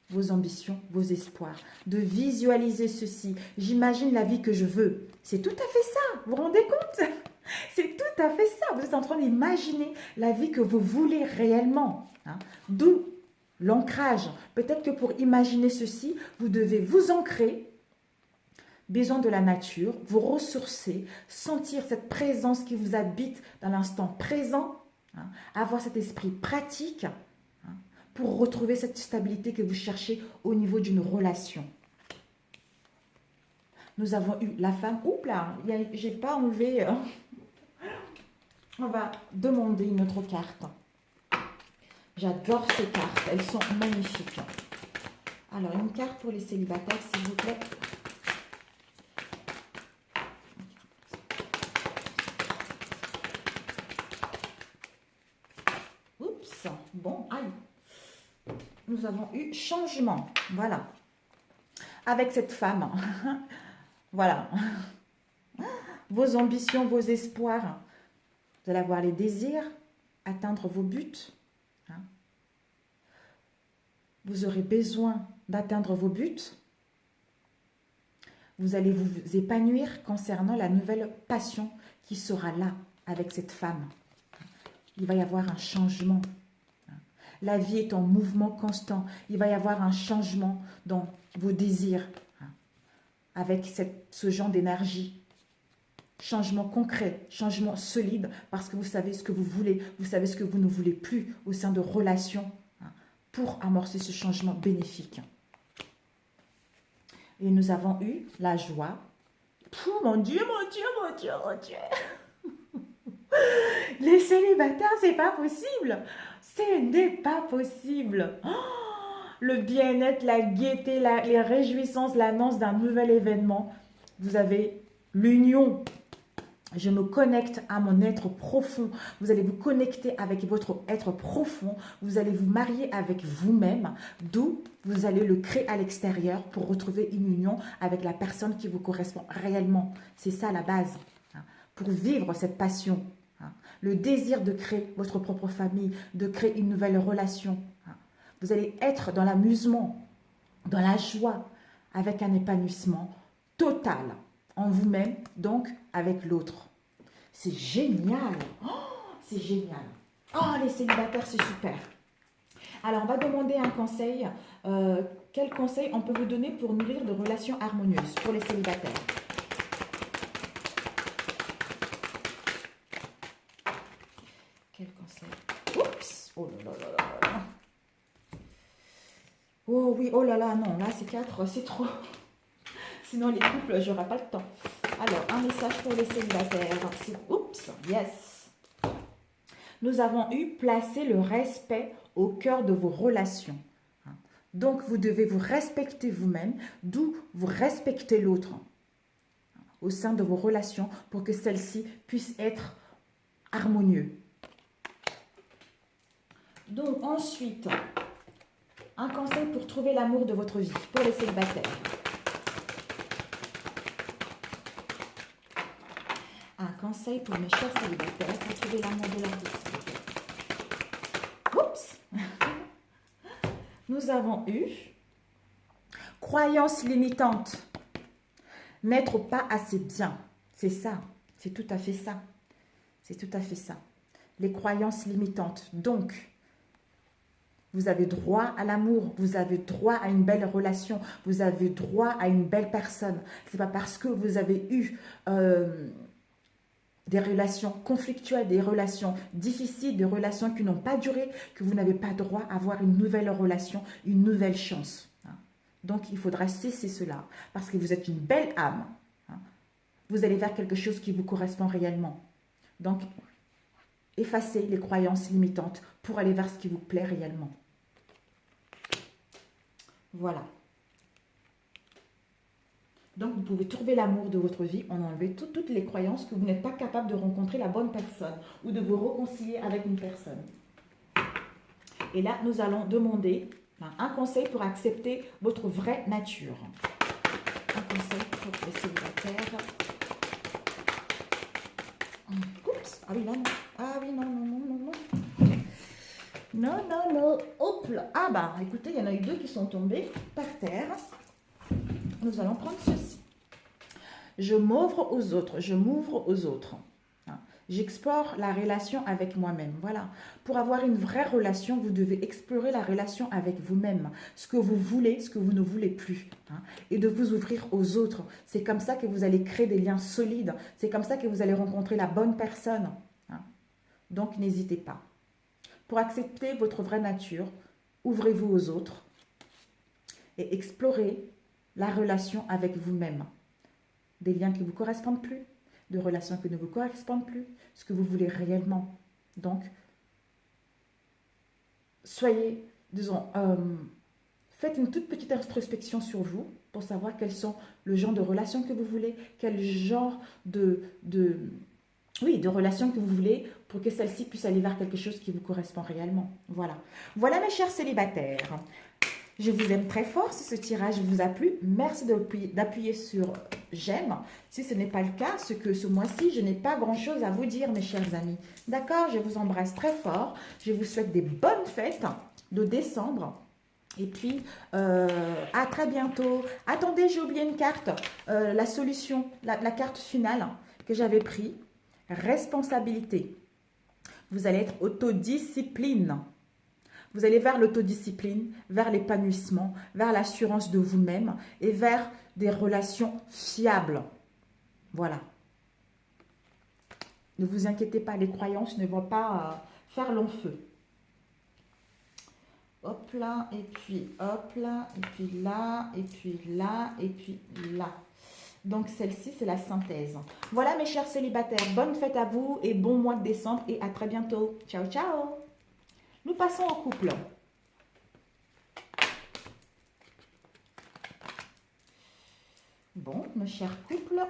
vos ambitions, vos espoirs, de visualiser ceci. J'imagine la vie que je veux. C'est tout à fait ça, vous vous rendez compte? C'est tout à fait ça. Vous êtes en train d'imaginer la vie que vous voulez réellement. Hein. D'où l'ancrage. Peut-être que pour imaginer ceci, vous devez vous ancrer, besoin de la nature, vous ressourcer, sentir cette présence qui vous habite dans l'instant présent, hein, avoir cet esprit pratique, pour retrouver cette stabilité que vous cherchez au niveau d'une relation. Nous avons eu la femme. Oups là, j'ai pas enlevé. On va demander une autre carte. J'adore ces cartes, elles sont magnifiques. Alors, une carte pour les célibataires, s'il vous plaît. Oups, bon, aïe. Nous avons eu changement, voilà, avec cette femme, voilà, vos ambitions, vos espoirs, vous allez avoir les désirs, atteindre vos buts, hein. Vous aurez besoin d'atteindre vos buts, vous allez vous épanouir concernant la nouvelle passion qui sera là avec cette femme, il va y avoir un changement. La vie est en mouvement constant. Il va y avoir un changement dans vos désirs, hein, avec ce genre d'énergie. Changement concret, changement solide, parce que vous savez ce que vous voulez, vous savez ce que vous ne voulez plus au sein de relations, hein, pour amorcer ce changement bénéfique. Et nous avons eu la joie. Pouh, mon Dieu, mon Dieu, mon Dieu, mon Dieu. Les célibataires, c'est pas possible. Ce n'est pas possible. Oh, le bien-être, la gaieté, les réjouissances, l'annonce d'un nouvel événement. Vous avez l'union. Je me connecte à mon être profond. Vous allez vous connecter avec votre être profond. Vous allez vous marier avec vous-même. D'où vous allez le créer à l'extérieur pour retrouver une union avec la personne qui vous correspond réellement. C'est ça la base. Hein, pour vivre cette passion. Le désir de créer votre propre famille, de créer une nouvelle relation. Vous allez être dans l'amusement, dans la joie, avec un épanouissement total en vous-même, donc avec l'autre. C'est génial. Oh, c'est génial. Oh, les célibataires, c'est super. Alors, on va demander un conseil. Quel conseil on peut vous donner pour nourrir de relations harmonieuses pour les célibataires? Quel conseil? Oups! Oh là là là là là. Oh oui, oh là là, non, là c'est 4, c'est trop. Sinon les couples, j'aurai pas le temps. Alors, un message pour les célibataires. Oups, yes. Nous avons eu placé le respect au cœur de vos relations. Donc, vous devez vous respecter vous-même, d'où vous respectez l'autre au sein de vos relations pour que celles-ci puissent être harmonieuses. Donc, ensuite, un conseil pour trouver l'amour de votre vie, pour les célibataires. Un conseil pour mes chers célibataires pour trouver l'amour de leur vie. Oups! Nous avons eu croyance limitante. N'être pas assez bien. C'est ça. C'est tout à fait ça. C'est tout à fait ça. Les croyances limitantes. Donc, vous avez droit à l'amour, vous avez droit à une belle relation, vous avez droit à une belle personne. Ce n'est pas parce que vous avez eu des relations conflictuelles, des relations difficiles, des relations qui n'ont pas duré, que vous n'avez pas droit à avoir une nouvelle relation, une nouvelle chance. Donc, il faudra cesser cela, parce que vous êtes une belle âme. Vous allez vers quelque chose qui vous correspond réellement. Donc, effacez les croyances limitantes pour aller vers ce qui vous plaît réellement. Voilà. Donc, vous pouvez trouver l'amour de votre vie en enlevant toutes les croyances que vous n'êtes pas capable de rencontrer la bonne personne ou de vous réconcilier avec une personne. Et là, nous allons demander un conseil pour accepter votre vraie nature. Un conseil pour les célibataires. Oups, ah oui, là, non. Ah oui, non, non, non, non, non. Non, non, non. Hop là. Ah bah, écoutez, il y en a eu deux qui sont tombés par terre. Nous allons prendre ceci. Je m'ouvre aux autres, je m'ouvre aux autres. J'explore la relation avec moi-même. Voilà. Pour avoir une vraie relation, vous devez explorer la relation avec vous-même. Ce que vous voulez, ce que vous ne voulez plus. Et de vous ouvrir aux autres. C'est comme ça que vous allez créer des liens solides. C'est comme ça que vous allez rencontrer la bonne personne. Donc, n'hésitez pas. Pour accepter votre vraie nature, ouvrez-vous aux autres et explorez la relation avec vous-même. Des liens qui ne vous correspondent plus, de relations qui ne vous correspondent plus, ce que vous voulez réellement. Donc, soyez, disons, faites une toute petite introspection sur vous pour savoir quels sont le genre de relations que vous voulez, quel genre de relations que vous voulez pour que celle-ci puisse aller vers quelque chose qui vous correspond réellement. Voilà. Voilà mes chers célibataires. Je vous aime très fort. Si ce tirage vous a plu, merci d'appuyer sur j'aime. Si ce n'est pas le cas, c'est que ce mois-ci, je n'ai pas grand-chose à vous dire, mes chers amis. D'accord? Je vous embrasse très fort. Je vous souhaite des bonnes fêtes de décembre. Et puis, à très bientôt. Attendez, j'ai oublié une carte. La solution, la carte finale que j'avais prise. Responsabilité. Vous allez être autodiscipline. Vous allez vers l'autodiscipline, vers l'épanouissement, vers l'assurance de vous-même et vers des relations fiables. Voilà. Ne vous inquiétez pas, les croyances ne vont pas faire long feu. Hop là, et puis hop là, et puis là, et puis là, et puis là. Donc, celle-ci, c'est la synthèse. Voilà, mes chers célibataires. Bonne fête à vous et bon mois de décembre et à très bientôt. Ciao, ciao. Nous passons au couple. Bon, mes chers couples,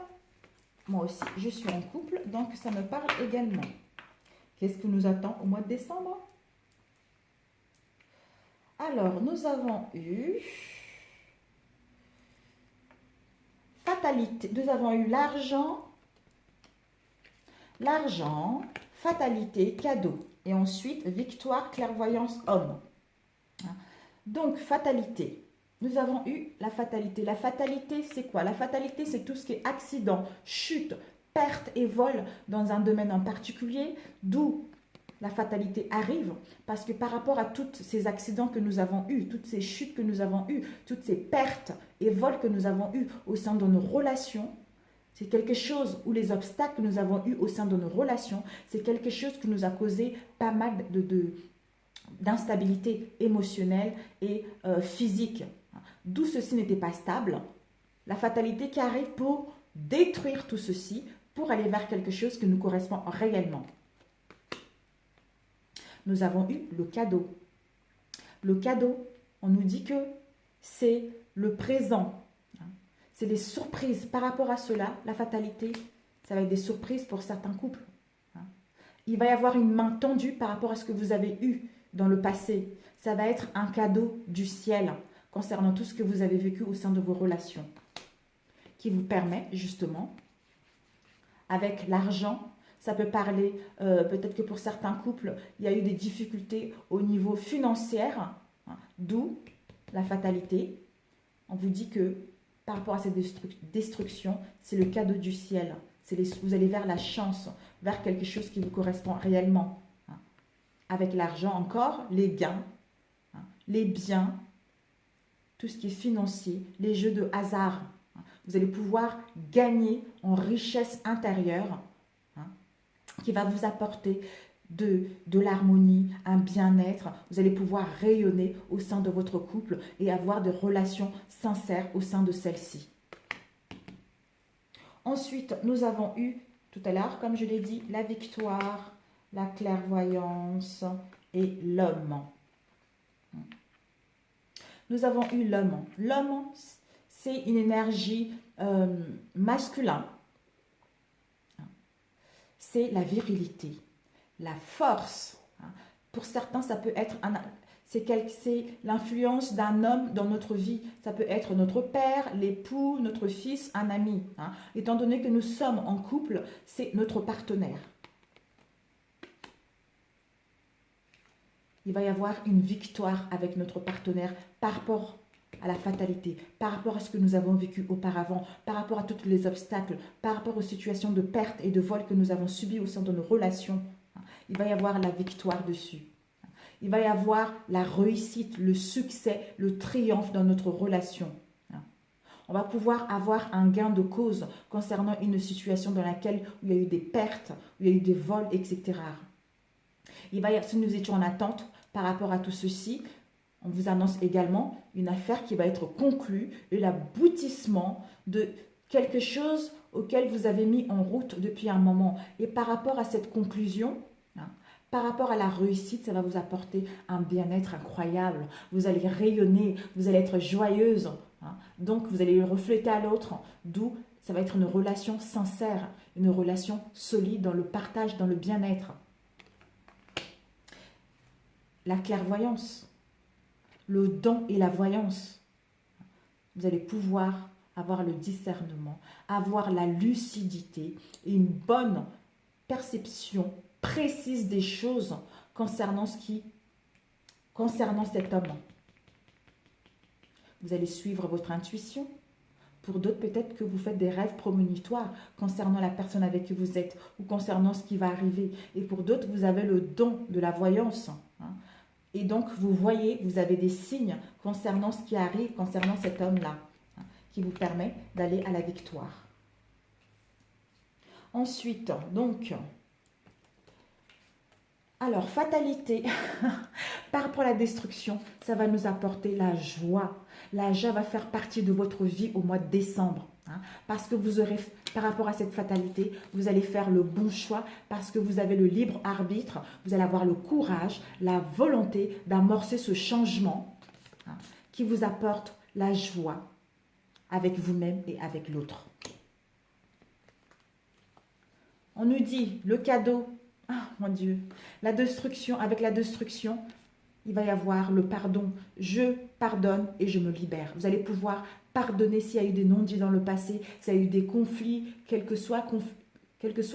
moi aussi, je suis en couple, donc ça me parle également. Qu'est-ce que nous attend au mois de décembre? Alors, nous avons eu fatalité. Nous avons eu l'argent, fatalité, cadeau. Et ensuite, victoire, clairvoyance, homme. Donc, fatalité. Nous avons eu la fatalité. La fatalité, c'est quoi? La fatalité, c'est tout ce qui est accident, chute, perte et vol dans un domaine en particulier, d'où la fatalité arrive. Parce que par rapport à tous ces accidents que nous avons eus, toutes ces chutes que nous avons eues, toutes ces pertes et vols que nous avons eus au sein de nos relations, c'est quelque chose où les obstacles que nous avons eus au sein de nos relations, c'est quelque chose qui nous a causé pas mal d'instabilité émotionnelle et physique. D'où ceci n'était pas stable. La fatalité qui arrive pour détruire tout ceci, pour aller vers quelque chose qui nous correspond réellement. Nous avons eu le cadeau. Le cadeau, on nous dit que c'est le présent. C'est les surprises. Par rapport à cela, la fatalité, ça va être des surprises pour certains couples. Il va y avoir une main tendue par rapport à ce que vous avez eu dans le passé. Ça va être un cadeau du ciel concernant tout ce que vous avez vécu au sein de vos relations, qui vous permet justement, avec l'argent, ça peut parler, peut-être que pour certains couples, il y a eu des difficultés au niveau financier, d'où la fatalité. On vous dit que par rapport à cette destruction, c'est le cadeau du ciel. Vous allez vers la chance, vers quelque chose qui vous correspond réellement. Avec l'argent encore, les gains, les biens, tout ce qui est financier, les jeux de hasard. Vous allez pouvoir gagner en richesse intérieure qui va vous apporter de l'harmonie, un bien-être. Vous allez pouvoir rayonner au sein de votre couple et avoir des relations sincères au sein de celle-ci. Ensuite, nous avons eu tout à l'heure, comme je l'ai dit, la victoire, la clairvoyance et l'homme. Nous avons eu l'homme. L'homme, c'est une énergie masculine. C'est la virilité, la force. Pour certains, ça peut être c'est l'influence d'un homme dans notre vie. Ça peut être notre père, l'époux, notre fils, un ami. Étant donné que nous sommes en couple, c'est notre partenaire. Il va y avoir une victoire avec notre partenaire par rapport à la fatalité, par rapport à ce que nous avons vécu auparavant, par rapport à tous les obstacles, par rapport aux situations de perte et de vol que nous avons subies au sein de nos relations. Il va y avoir la victoire dessus. Il va y avoir la réussite, le succès, le triomphe dans notre relation. On va pouvoir avoir un gain de cause concernant une situation dans laquelle il y a eu des pertes, où il y a eu des vols, etc. Si nous étions en attente par rapport à tout ceci, on vous annonce également une affaire qui va être conclue et l'aboutissement de quelque chose auquel vous avez mis en route depuis un moment. Et par rapport à cette conclusion, par rapport à la réussite, ça va vous apporter un bien-être incroyable. Vous allez rayonner, vous allez être joyeuse. Donc, vous allez le refléter à l'autre, d'où ça va être une relation sincère, une relation solide dans le partage, dans le bien-être. La clairvoyance, le don et la voyance. Vous allez pouvoir avoir le discernement, avoir la lucidité et une bonne perception précise des choses concernant cet homme. Vous allez suivre votre intuition. Pour d'autres, peut-être que vous faites des rêves prémonitoires concernant la personne avec qui vous êtes ou concernant ce qui va arriver. Et pour d'autres, vous avez le don de la voyance. Et donc, vous voyez, vous avez des signes concernant ce qui arrive, concernant cet homme-là, qui vous permet d'aller à la victoire. Ensuite, donc, alors, fatalité, par rapport à la destruction, ça va nous apporter la joie. La joie va faire partie de votre vie au mois de décembre. Parce que vous aurez, par rapport à cette fatalité, vous allez faire le bon choix parce que vous avez le libre arbitre, vous allez avoir le courage, la volonté d'amorcer ce changement qui vous apporte la joie avec vous-même et avec l'autre. On nous dit le cadeau, ah mon Dieu, la destruction, avec la destruction, il va y avoir le pardon. Je pardonne et je me libère. Vous allez pouvoir pardonner s'il y a eu des non-dits dans le passé, s'il y a eu des conflits, quels que soient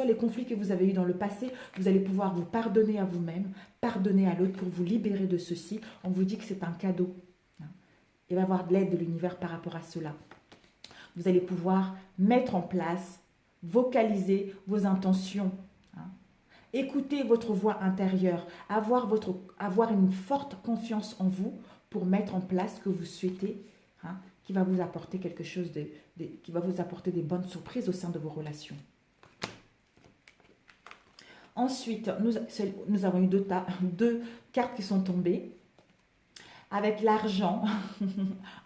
les conflits que vous avez eus dans le passé, vous allez pouvoir vous pardonner à vous-même, pardonner à l'autre pour vous libérer de ceci. On vous dit que c'est un cadeau. Il va y avoir de l'aide de l'univers par rapport à cela. Vous allez pouvoir mettre en place, vocaliser vos intentions. Écoutez votre voix intérieure, avoir une forte confiance en vous pour mettre en place ce que vous souhaitez, qui va vous apporter quelque chose, qui va vous apporter des bonnes surprises au sein de vos relations. Ensuite, nous avons eu deux cartes qui sont tombées. Avec l'argent,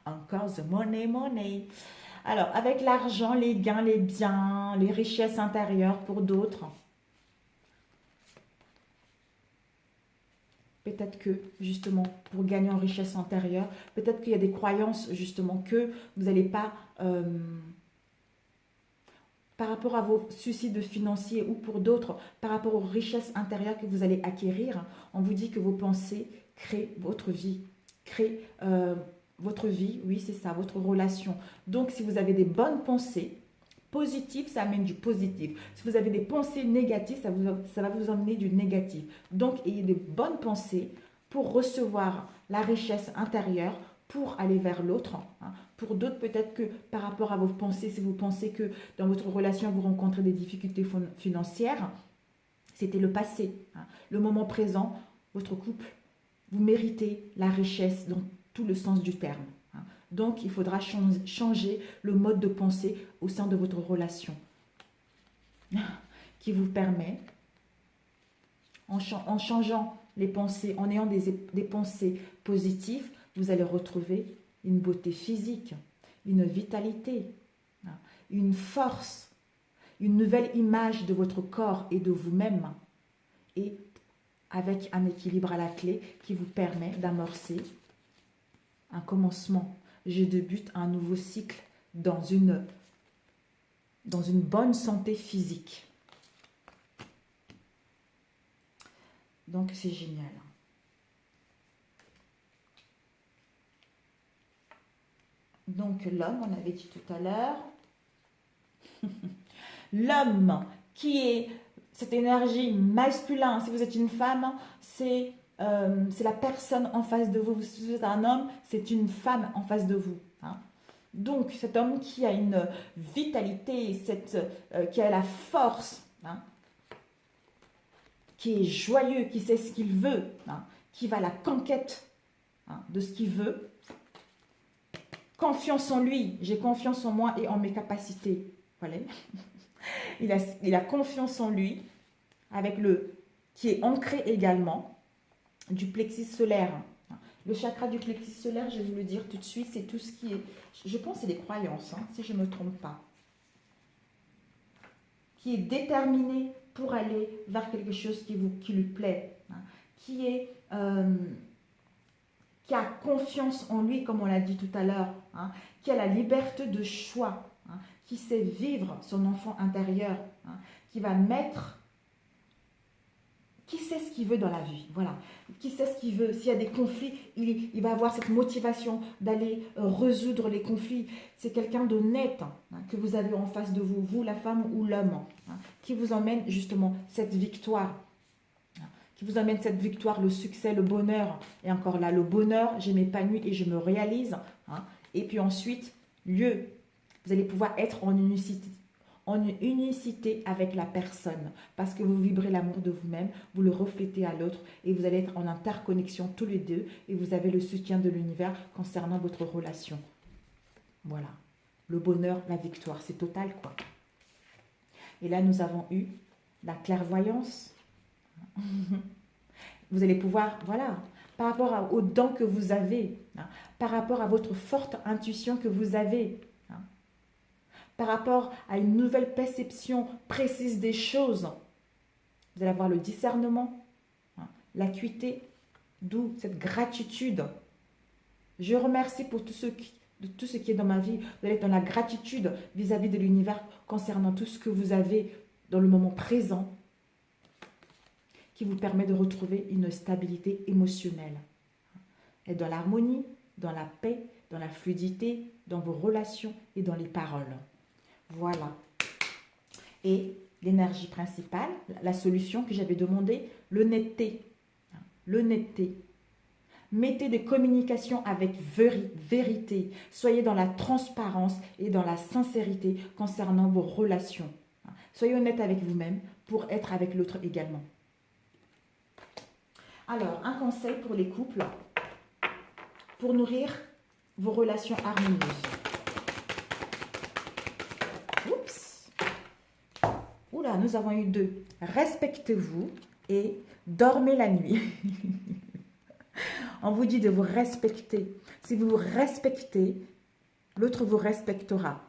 encore the money, money. Alors, avec l'argent, les gains, les biens, les richesses intérieures pour d'autres. Peut-être que, justement, pour gagner en richesse intérieure, peut-être qu'il y a des croyances, justement, que vous n'allez pas, par rapport à vos soucis de financiers ou pour d'autres, par rapport aux richesses intérieures que vous allez acquérir, on vous dit que vos pensées créent votre vie, créent votre vie, oui, c'est ça, votre relation. Donc, si vous avez des bonnes pensées, positif, ça amène du positif. Si vous avez des pensées négatives, ça va vous emmener du négatif. Donc, ayez des bonnes pensées pour recevoir la richesse intérieure, pour aller vers l'autre. Hein. Pour d'autres, peut-être que par rapport à vos pensées, si vous pensez que dans votre relation, vous rencontrez des difficultés financières, c'était le passé. Hein. Le moment présent, votre couple, vous méritez la richesse dans tout le sens du terme. Hein. Donc, il faudra changer le mode de pensée au sein de votre relation qui vous permet, en changeant les pensées, en ayant des pensées positives, vous allez retrouver une beauté physique, une vitalité, une force, une nouvelle image de votre corps et de vous-même, et avec un équilibre à la clé qui vous permet d'amorcer un commencement. Je débute un nouveau cycle dans une bonne santé physique. Donc, c'est génial. Donc, l'homme, on avait dit tout à l'heure. L'homme qui est cette énergie masculine, si vous êtes une femme, c'est la personne en face de vous. Si vous êtes un homme, c'est une femme en face de vous. Hein. Donc, cet homme qui a une vitalité, qui a la force, hein, qui est joyeux, qui sait ce qu'il veut, hein, qui va à la conquête, hein, de ce qu'il veut. Confiance en lui, j'ai confiance en moi et en mes capacités. Voilà. Il a confiance en lui, avec qui est ancré également du plexus solaire. Le chakra du plexus solaire, je vais vous le dire tout de suite, c'est tout ce qui est, je pense que c'est des croyances, hein, si je ne me trompe pas, qui est déterminé pour aller vers quelque chose qui lui plaît, hein, qui a confiance en lui, comme on l'a dit tout à l'heure, hein, qui a la liberté de choix, hein, qui sait vivre son enfant intérieur, hein, qui sait ce qu'il veut dans la vie, voilà, qui sait ce qu'il veut. S'il y a des conflits, il va avoir cette motivation d'aller résoudre les conflits. C'est quelqu'un d'honnête, hein, que vous avez en face de vous, vous la femme ou l'homme, hein, qui vous emmène justement cette victoire. Qui vous amène cette victoire, le succès, le bonheur. Et encore là, le bonheur, je m'épanouis et je me réalise. Hein. Et puis ensuite, vous allez pouvoir être en unicité avec la personne. Parce que vous vibrez l'amour de vous-même, vous le reflétez à l'autre et vous allez être en interconnexion tous les deux. Et vous avez le soutien de l'univers concernant votre relation. Voilà. Le bonheur, la victoire, c'est total quoi. Et là, nous avons eu la clairvoyance. Vous allez pouvoir, voilà, par rapport aux dons que vous avez, hein, par rapport à votre forte intuition que vous avez, hein, par rapport à une nouvelle perception précise des choses, vous allez avoir le discernement, hein, l'acuité, d'où cette gratitude. Je remercie pour tout ce qui est dans ma vie. Vous allez être dans la gratitude vis-à-vis de l'univers concernant tout ce que vous avez dans le moment présent, qui vous permet de retrouver une stabilité émotionnelle. Et dans l'harmonie, dans la paix, dans la fluidité, dans vos relations et dans les paroles. Voilà. Et l'énergie principale, la solution que j'avais demandé, l'honnêteté. L'honnêteté. Mettez des communications avec vérité. Soyez dans la transparence et dans la sincérité concernant vos relations. Soyez honnête avec vous-même pour être avec l'autre également. Alors, un conseil pour les couples, pour nourrir vos relations harmonieuses. Oups. Oula, nous avons eu 2. Respectez-vous et dormez la nuit. On vous dit de vous respecter. Si vous vous respectez, l'autre vous respectera.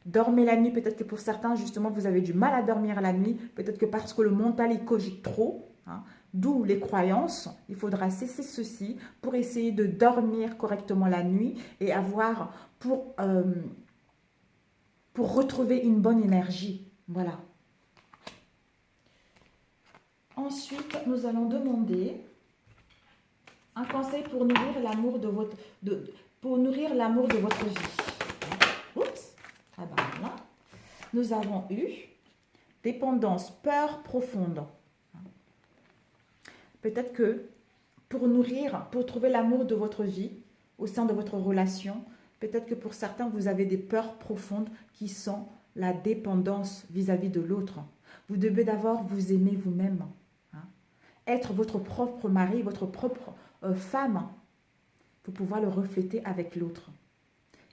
Dormez la nuit, peut-être que pour certains, justement, vous avez du mal à dormir la nuit. Peut-être que parce que le mental, il cogite trop. hein. D'où les croyances. Il faudra cesser ceci pour essayer de dormir correctement la nuit et avoir pour retrouver une bonne énergie. Voilà. Ensuite, nous allons demander un conseil pour nourrir l'amour de votre, pour nourrir l'amour de votre vie. Oups. Ah ben voilà. Nous avons eu dépendance, peur profonde. Peut-être que pour nourrir, pour trouver l'amour de votre vie au sein de votre relation, peut-être que pour certains, vous avez des peurs profondes qui sont la dépendance vis-à-vis de l'autre. Vous devez d'abord vous aimer vous-même. Être votre propre mari, votre propre femme, pour pouvoir le refléter avec l'autre.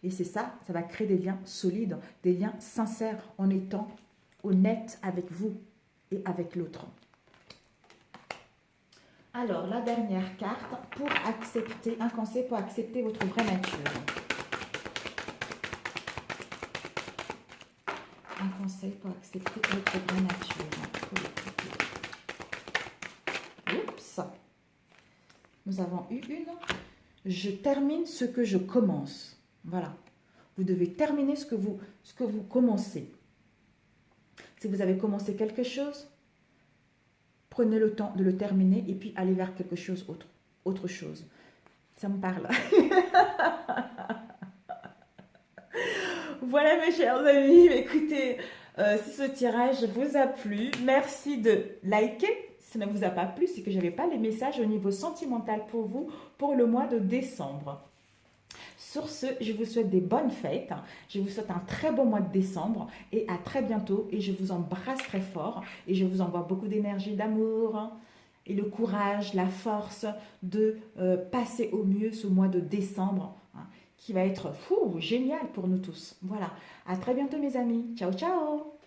Et c'est ça, ça va créer des liens solides, des liens sincères en étant honnête avec vous et avec l'autre. Alors, la dernière carte pour accepter, un conseil pour accepter votre vraie nature. Un conseil pour accepter votre vraie nature. Oups. Nous avons eu une. Je termine ce que je commence. Voilà. Vous devez terminer ce que vous commencez. Si vous avez commencé quelque chose, prenez le temps de le terminer et puis allez vers quelque chose autre chose. Ça me parle. Voilà mes chers amis, écoutez, si ce tirage vous a plu, merci de liker. Si ça ne vous a pas plu, c'est que je n'avais pas les messages au niveau sentimental pour vous pour le mois de décembre. Sur ce, je vous souhaite des bonnes fêtes. Je vous souhaite un très bon mois de décembre et à très bientôt. Et je vous embrasse très fort et je vous envoie beaucoup d'énergie, d'amour et le courage, la force de passer au mieux ce mois de décembre qui va être génial pour nous tous. Voilà, à très bientôt mes amis. Ciao, ciao!